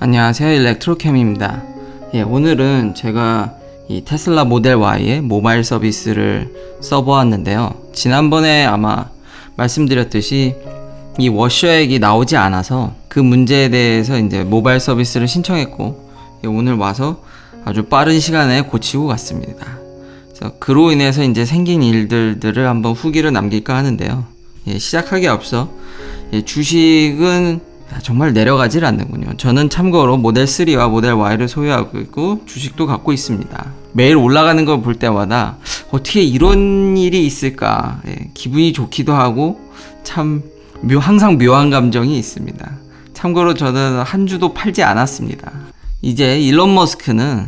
안녕하세요, 일렉트로캠입니다. 오늘은 제가 이 테슬라 모델 Y의 모바일 서비스를 써보았는데요. 지난번에 아마 말씀드렸듯이 이 워셔액이 나오지 않아서 그 문제에 대해서 이제 모바일 서비스를 신청했고, 오늘 와서 아주 빠른 시간에 고치고 갔습니다. 그래서 그로 인해서 이제 생긴 일들을 한번 후기를 남길까 하는데요. 시작하기에 앞서 주식은 정말 내려가질 않는군요. 저는 참고로 모델 3와 모델 Y를 소유하고 있고 주식도 갖고 있습니다. 매일 올라가는 걸 볼 때마다 어떻게 이런 일이 있을까, 기분이 좋기도 하고 참 항상 묘한 감정이 있습니다. 참고로 저는 한 주도 팔지 않았습니다. 이제 일론 머스크는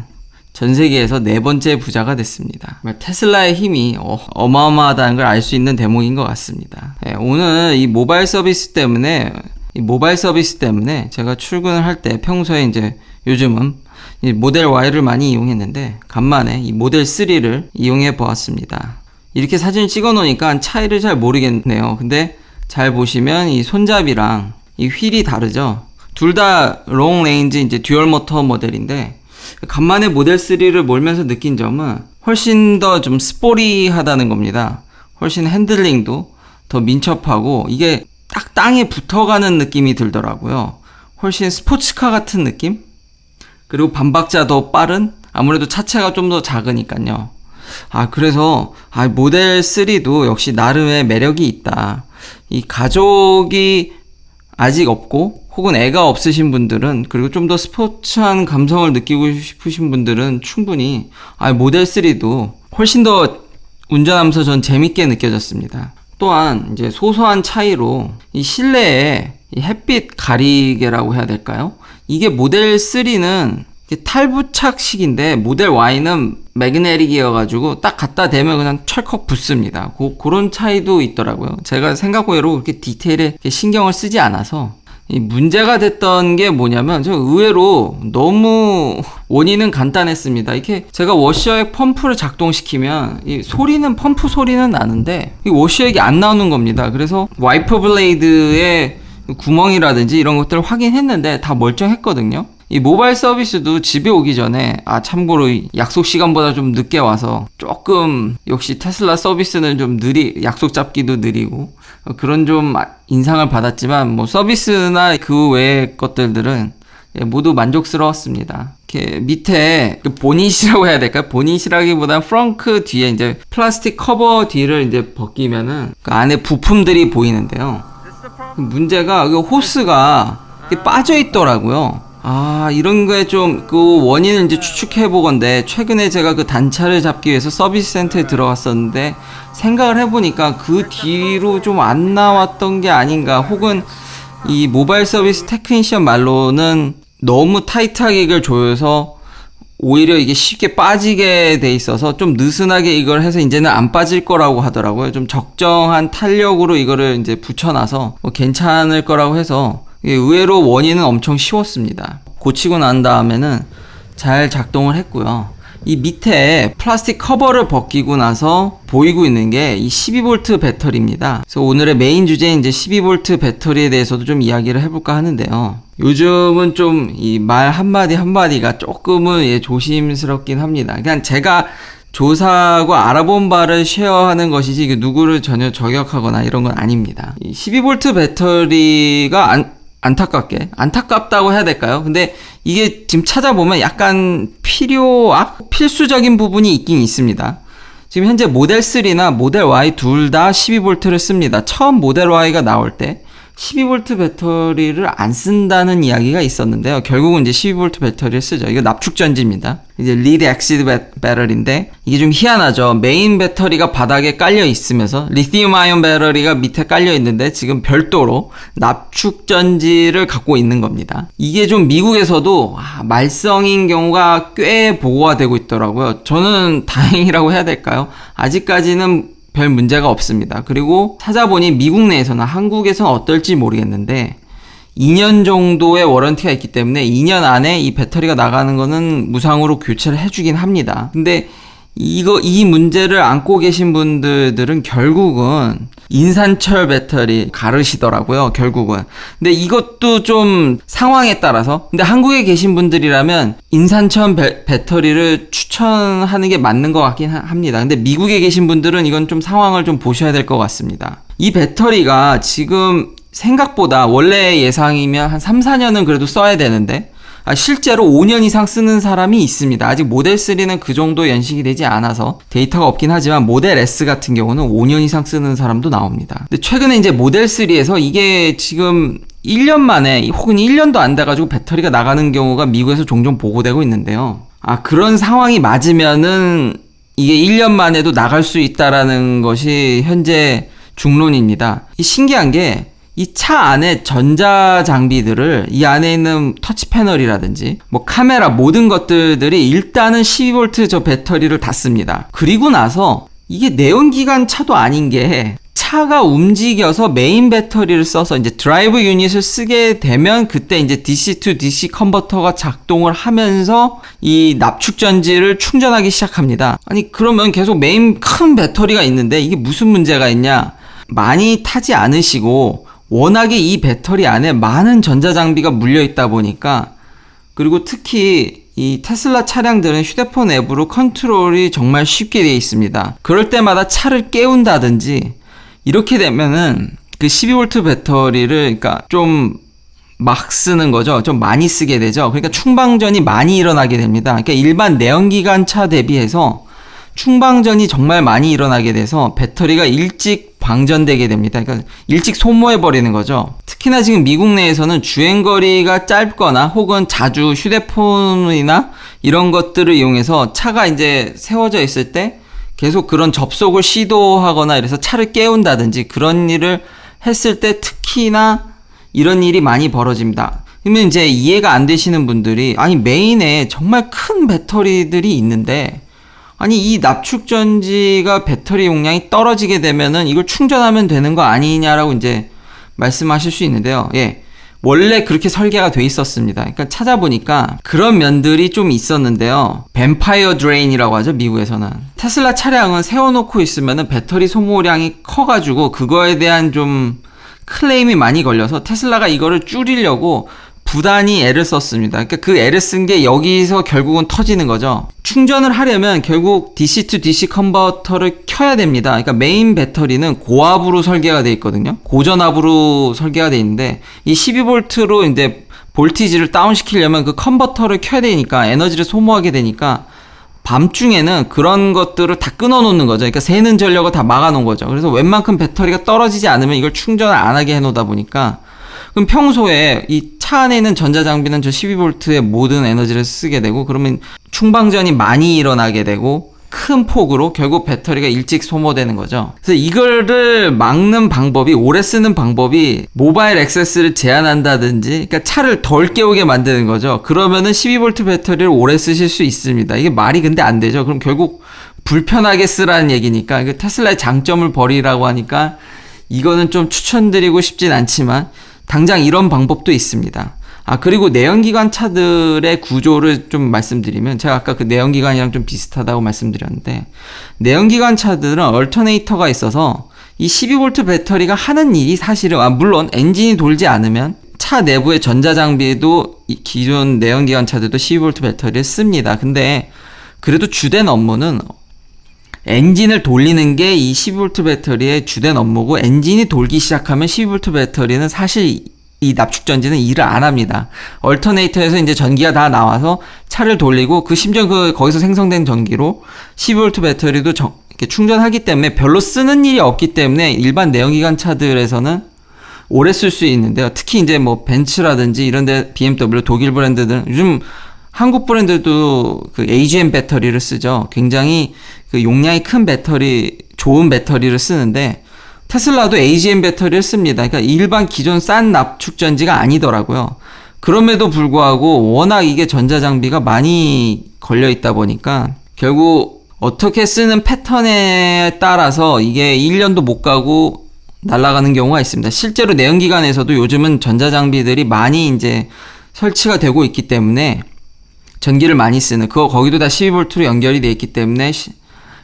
전 세계에서 4번째 부자가 됐습니다. 테슬라의 힘이 어마어마하다는 걸 알 수 있는 대목인 것 같습니다. 오늘 이 모바일 서비스 때문에 제가 출근을 할 때 평소에 이제 요즘은 이 모델 Y를 많이 이용했는데 간만에 이 모델 3를 이용해 보았습니다. 이렇게 사진을 찍어 놓으니까 차이를 잘 모르겠네요. 근데 잘 보시면 이 손잡이랑 이 휠이 다르죠. 둘 다 롱 레인지 이제 듀얼 모터 모델인데 간만에 모델 3를 몰면서 느낀 점은 훨씬 더 좀 스포리하다는 겁니다. 훨씬 핸들링도 더 민첩하고 이게 딱 땅에 붙어가는 느낌이 들더라고요. 훨씬 스포츠카 같은 느낌? 그리고 반박자 더 빠른? 아무래도 차체가 좀 더 작으니까요. 그래서 모델 3도 역시 나름의 매력이 있다. 이 가족이 아직 없고 혹은 애가 없으신 분들은, 그리고 좀 더 스포츠한 감성을 느끼고 싶으신 분들은 충분히 모델 3도 훨씬 더 운전하면서 전 재밌게 느껴졌습니다. 또한 이제 소소한 차이로 이 실내에 이 햇빛 가리개라고 해야 될까요? 이게 모델 3는 탈부착식인데 모델 Y는 매그네릭이어가지고 딱 갖다 대면 그냥 철컥 붙습니다. 그런 차이도 있더라고요. 제가 생각외로 그렇게 디테일에 신경을 쓰지 않아서 이 문제가 됐던 게 뭐냐면, 저 의외로 너무 원인은 간단했습니다. 이렇게 제가 워셔액 펌프를 작동시키면 이 소리는, 펌프 소리는 나는데 이 워셔액이 안 나오는 겁니다. 그래서 와이퍼 블레이드의 구멍이라든지 이런 것들을 확인했는데 다 멀쩡했거든요. 이 모바일 서비스도 집에 오기 전에 참고로 약속 시간보다 좀 늦게 와서 조금, 역시 테슬라 서비스는 좀 약속 잡기도 느리고 그런 좀 인상을 받았지만 서비스나 그 외의 것들은 모두 만족스러웠습니다. 이렇게 밑에 그 보닛이라고 해야 될까요? 보닛이라기보다 프렁크 뒤에 이제 플라스틱 커버 뒤를 이제 벗기면은 그 안에 부품들이 보이는데요. 문제가 그 호스가 빠져 있더라고요. 이런 거에 좀 그 원인을 이제 추측해 보건데, 최근에 제가 그 단차를 잡기 위해서 서비스 센터에 들어갔었는데 생각을 해보니까 그 뒤로 좀 안 나왔던 게 아닌가, 혹은 이 모바일 서비스 테크니션 말로는 너무 타이트하게 이걸 조여서 오히려 이게 쉽게 빠지게 돼 있어서 좀 느슨하게 이걸 해서 이제는 안 빠질 거라고 하더라고요. 좀 적정한 탄력으로 이거를 이제 붙여놔서 괜찮을 거라고 해서 의외로 원인은 엄청 쉬웠습니다. 고치고 난 다음에는 잘 작동을 했고요. 이 밑에 플라스틱 커버를 벗기고 나서 보이고 있는 게 이 12V 배터리입니다. 그래서 오늘의 메인 주제인 이제 12V 배터리에 대해서도 좀 이야기를 해볼까 하는데요. 요즘은 좀 이 말 한마디 한마디가 조금은 조심스럽긴 합니다. 그냥 제가 조사하고 알아본 바를 쉐어하는 것이지 누구를 전혀 저격하거나 이런 건 아닙니다. 이 12V 배터리가 안타깝다고 해야 될까요? 근데 이게 지금 찾아보면 약간 필수적인 부분이 있긴 있습니다. 지금 현재 모델 3나 모델 Y 둘 다 12V를 씁니다. 처음 모델 Y가 나올 때 12V 배터리를 안 쓴다는 이야기가 있었는데요. 결국은 이제 12V 배터리를 쓰죠. 이거 납축전지입니다. 이제 리드 액시드 배터리인데 이게 좀 희한하죠. 메인 배터리가 바닥에 깔려 있으면서 리튬 아이온 배터리가 밑에 깔려 있는데 지금 별도로 납축전지를 갖고 있는 겁니다. 이게 좀 미국에서도 말썽인 경우가 꽤 보고가 되고 있더라고요. 저는 다행이라고 해야 될까요? 아직까지는 별 문제가 없습니다. 그리고 찾아보니 미국 내에서는, 한국에서는 어떨지 모르겠는데 2년 정도의 워런티가 있기 때문에 2년 안에 이 배터리가 나가는 거는 무상으로 교체를 해주긴 합니다. 근데 이 문제를 안고 계신 분들은 결국은 인산철 배터리 가르시더라고요, 결국은. 근데 이것도 좀 상황에 따라서, 근데 한국에 계신 분들이라면 인산철 배터리를 추천하는 게 맞는 것 같긴 합니다. 근데 미국에 계신 분들은 이건 좀 상황을 좀 보셔야 될 것 같습니다. 이 배터리가 지금 생각보다 원래 예상이면 한 3, 4년은 그래도 써야 되는데 실제로 5년 이상 쓰는 사람이 있습니다. 아직 모델 3는 그 정도 연식이 되지 않아서 데이터가 없긴 하지만 모델 S 같은 경우는 5년 이상 쓰는 사람도 나옵니다. 근데 최근에 이제 모델 3에서 이게 지금 1년 만에 혹은 1년도 안 돼가지고 배터리가 나가는 경우가 미국에서 종종 보고되고 있는데요. 그런 상황이 맞으면은 이게 1년 만에도 나갈 수 있다라는 것이 현재 중론입니다. 신기한 게 이 차 안에 전자 장비들을 이 안에 있는 터치 패널이라든지 뭐 카메라 모든 것들이 일단은 12V 저 배터리를 다 씁니다. 그리고 나서 이게 내연기관 차도 아닌 게 차가 움직여서 메인 배터리를 써서 이제 드라이브 유닛을 쓰게 되면 그때 이제 DC to DC 컨버터가 작동을 하면서 이 납축 전지를 충전하기 시작합니다. 아니 그러면 계속 메인 큰 배터리가 있는데 이게 무슨 문제가 있냐? 많이 타지 않으시고 워낙에 이 배터리 안에 많은 전자장비가 물려있다 보니까, 그리고 특히 이 테슬라 차량들은 휴대폰 앱으로 컨트롤이 정말 쉽게 되어 있습니다. 그럴 때마다 차를 깨운다든지 이렇게 되면은 그 12V 배터리를 그러니까 좀 막 쓰는 거죠. 좀 많이 쓰게 되죠. 그러니까 충방전이 많이 일어나게 됩니다. 그러니까 일반 내연기관 차 대비해서 충방전이 정말 많이 일어나게 돼서 배터리가 일찍 방전되게 됩니다. 그러니까 일찍 소모해버리는 거죠. 특히나 지금 미국 내에서는 주행거리가 짧거나 혹은 자주 휴대폰이나 이런 것들을 이용해서 차가 이제 세워져 있을 때 계속 그런 접속을 시도하거나 이래서 차를 깨운다든지 그런 일을 했을 때 특히나 이런 일이 많이 벌어집니다. 그러면 이제 이해가 안 되시는 분들이 아니 메인에 정말 큰 배터리들이 있는데 아니 이 납축전지가 배터리 용량이 떨어지게 되면은 이걸 충전하면 되는 거 아니냐라고 이제 말씀하실 수 있는데요. 예. 원래 그렇게 설계가 돼 있었습니다. 그러니까 찾아보니까 그런 면들이 좀 있었는데요. 뱀파이어 드레인이라고 하죠, 미국에서는. 테슬라 차량은 세워놓고 있으면은 배터리 소모량이 커가지고 그거에 대한 좀 클레임이 많이 걸려서 테슬라가 이거를 줄이려고 부단히 애를 썼습니다. 그러니까 그 애를 쓴 게 여기서 결국은 터지는 거죠. 충전을 하려면 결국 DC to DC 컨버터를 켜야 됩니다. 그러니까 메인 배터리는 고압으로 설계가 되어 있거든요. 고전압으로 설계가 되어 있는데 이 12V로 이제 볼티지를 다운시키려면 그 컨버터를 켜야 되니까 에너지를 소모하게 되니까 밤중에는 그런 것들을 다 끊어놓는 거죠. 그러니까 새는 전력을 다 막아놓은 거죠. 그래서 웬만큼 배터리가 떨어지지 않으면 이걸 충전을 안 하게 해놓다 보니까 그럼 평소에 이 차 안에 있는 전자장비는 저 12V의 모든 에너지를 쓰게 되고 그러면 충방전이 많이 일어나게 되고 큰 폭으로 결국 배터리가 일찍 소모되는 거죠. 그래서 이거를 막는 방법이 오래 쓰는 방법이 모바일 액세스를 제한한다든지 그러니까 차를 덜 깨우게 만드는 거죠. 그러면은 12V 배터리를 오래 쓰실 수 있습니다. 이게 말이 근데 안 되죠. 그럼 결국 불편하게 쓰라는 얘기니까 테슬라의 장점을 버리라고 하니까 이거는 좀 추천드리고 싶진 않지만 당장 이런 방법도 있습니다. 그리고 내연기관 차들의 구조를 좀 말씀드리면 제가 아까 그 내연기관이랑 좀 비슷하다고 말씀드렸는데 내연기관 차들은 얼터네이터가 있어서 이 12V 배터리가 하는 일이 사실은 물론 엔진이 돌지 않으면 차 내부의 전자장비도 기존 내연기관 차들도 12V 배터리를 씁니다. 근데 그래도 주된 업무는 엔진을 돌리는 게 이 12V 배터리의 주된 업무고 엔진이 돌기 시작하면 12V 배터리는 사실 이 납축전지는 일을 안 합니다. 얼터네이터에서 이제 전기가 다 나와서 차를 돌리고 심지어 거기서 생성된 전기로 12V 배터리도 이렇게 충전하기 때문에 별로 쓰는 일이 없기 때문에 일반 내연기관 차들에서는 오래 쓸 수 있는데요. 특히 이제 뭐 벤츠라든지 이런데 BMW 독일 브랜드들은 요즘 한국 브랜드도 그 AGM 배터리를 쓰죠. 굉장히 그 용량이 큰 배터리, 좋은 배터리를 쓰는데 테슬라도 AGM 배터리를 씁니다. 그러니까 일반 기존 싼 납축전지가 아니더라고요. 그럼에도 불구하고 워낙 이게 전자장비가 많이 걸려 있다 보니까 결국 어떻게 쓰는 패턴에 따라서 이게 1년도 못 가고 날아가는 경우가 있습니다. 실제로 내연기관에서도 요즘은 전자장비들이 많이 이제 설치가 되고 있기 때문에 전기를 많이 쓰는 거기도 다 12V로 연결이 되어 있기 때문에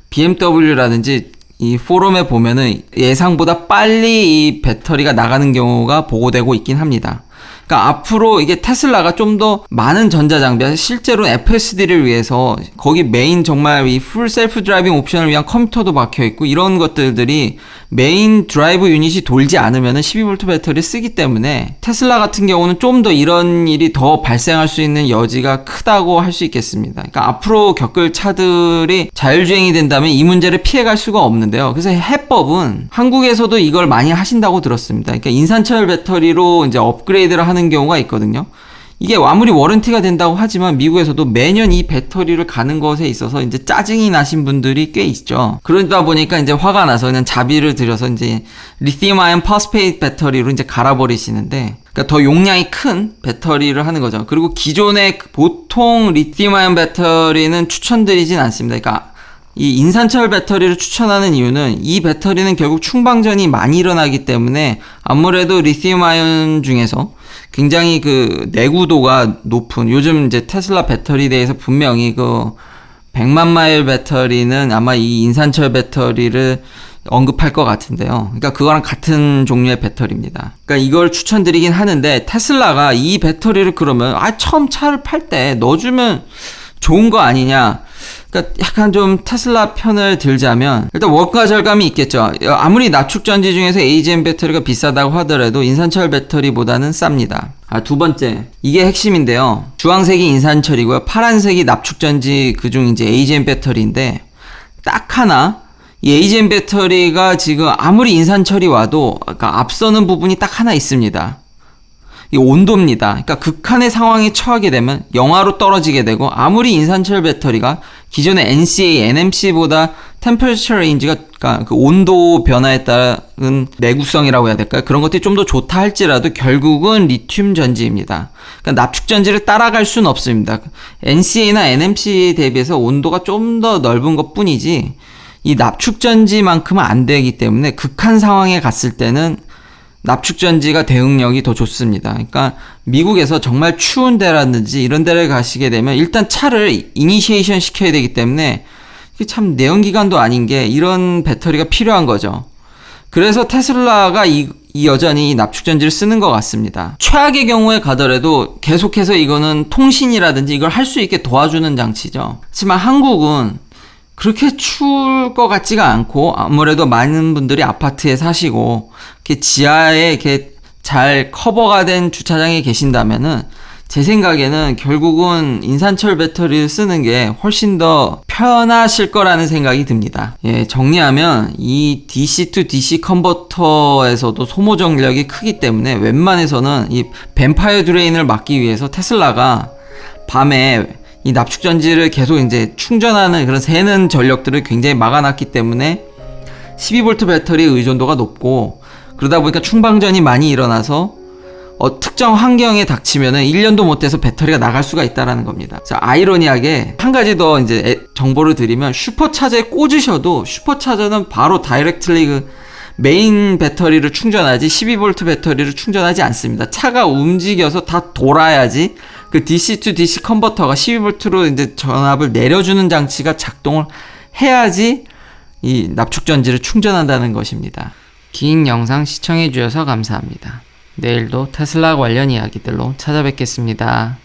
BMW라든지 이 포럼에 보면은 예상보다 빨리 이 배터리가 나가는 경우가 보고되고 있긴 합니다. 그러니까 앞으로 이게 테슬라가 좀 더 많은 전자장비, 실제로 FSD를 위해서 거기 메인 정말 이 풀 셀프 드라이빙 옵션을 위한 컴퓨터도 박혀 있고 이런 것들이 메인 드라이브 유닛이 돌지 않으면은 12V 배터리를 쓰기 때문에 테슬라 같은 경우는 좀 더 이런 일이 더 발생할 수 있는 여지가 크다고 할 수 있겠습니다. 그러니까 앞으로 겪을 차들이 자율주행이 된다면 이 문제를 피해갈 수가 없는데요. 그래서 해법은 한국에서도 이걸 많이 하신다고 들었습니다. 그러니까 인산철 배터리로 이제 업그레이드를 하는 경우가 있거든요. 이게 아무리 워런티가 된다고 하지만 미국에서도 매년 이 배터리를 가는 것에 있어서 이제 짜증이 나신 분들이 꽤 있죠. 그러다 보니까 이제 화가 나서 그냥 자비를 들여서 이제 리튬 아이온 포스페이트 배터리로 이제 갈아버리시는데, 그러니까 더 용량이 큰 배터리를 하는 거죠. 그리고 기존의 보통 리튬 아이온 배터리는 추천드리진 않습니다. 그러니까 이 인산철 배터리를 추천하는 이유는 이 배터리는 결국 충방전이 많이 일어나기 때문에 아무래도 리튬 아이온 중에서 굉장히 그 내구도가 높은, 요즘 이제 테슬라 배터리에 대해서 분명히 그 100만 마일 배터리는 아마 이 인산철 배터리를 언급할 것 같은데요. 그러니까 그거랑 같은 종류의 배터리입니다. 그러니까 이걸 추천드리긴 하는데 테슬라가 이 배터리를 그러면 처음 차를 팔 때 넣어주면 좋은 거 아니냐. 그러니까 약간 좀 테슬라 편을 들자면 일단 원가 절감이 있겠죠. 아무리 납축전지 중에서 AGM 배터리가 비싸다고 하더라도 인산철 배터리보다는 쌉니다. 두 번째, 이게 핵심인데요. 주황색이 인산철이고요, 파란색이 납축전지, 그중 이제 AGM 배터리인데 딱 하나, 이 AGM 배터리가 지금 아무리 인산철이 와도 그러니까 앞서는 부분이 딱 하나 있습니다. 이 온도입니다. 그러니까 극한의 상황에 처하게 되면 영하로 떨어지게 되고, 아무리 인산철 배터리가 기존의 NCA, NMC보다 템퍼처 레인지가, 그러니까 그 온도 변화에 따른 내구성이라고 해야 될까요? 그런 것들이 좀 더 좋다 할지라도 결국은 리튬 전지입니다. 그러니까 납축 전지를 따라갈 수는 없습니다. NCA나 NMC 대비해서 온도가 좀 더 넓은 것 뿐이지 이 납축 전지만큼은 안 되기 때문에 극한 상황에 갔을 때는 납축전지가 대응력이 더 좋습니다. 그러니까 미국에서 정말 추운 데라든지 이런 데를 가시게 되면 일단 차를 이니시에이션 시켜야 되기 때문에 이게 참 내연기관도 아닌 게 이런 배터리가 필요한 거죠. 그래서 테슬라가 여전히 납축전지를 쓰는 것 같습니다. 최악의 경우에 가더라도 계속해서 이거는 통신이라든지 이걸 할 수 있게 도와주는 장치죠. 하지만 한국은 그렇게 추울 것 같지가 않고, 아무래도 많은 분들이 아파트에 사시고 이렇게 지하에 이렇게 잘 커버가 된 주차장에 계신다면은 제 생각에는 결국은 인산철 배터리를 쓰는 게 훨씬 더 편하실 거라는 생각이 듭니다. 정리하면 이 DC to DC 컨버터에서도 소모 전력이 크기 때문에 웬만해서는 이 뱀파이어 드레인을 막기 위해서 테슬라가 밤에 이 납축전지를 계속 이제 충전하는 그런 새는 전력들을 굉장히 막아놨기 때문에 12V 배터리의 의존도가 높고, 그러다 보니까 충방전이 많이 일어나서 특정 환경에 닥치면은 1년도 못 돼서 배터리가 나갈 수가 있다라는 겁니다. 자, 아이러니하게 한 가지 더 이제 정보를 드리면, 슈퍼차저에 꽂으셔도 슈퍼차저는 바로 다이렉트리 그 메인 배터리를 충전하지 12V 배터리를 충전하지 않습니다. 차가 움직여서 다 돌아야지 그 DC to DC 컨버터가 12V로 이제 전압을 내려주는 장치가 작동을 해야지 이 납축전지를 충전한다는 것입니다. 긴 영상 시청해 주셔서 감사합니다. 내일도 테슬라 관련 이야기들로 찾아뵙겠습니다.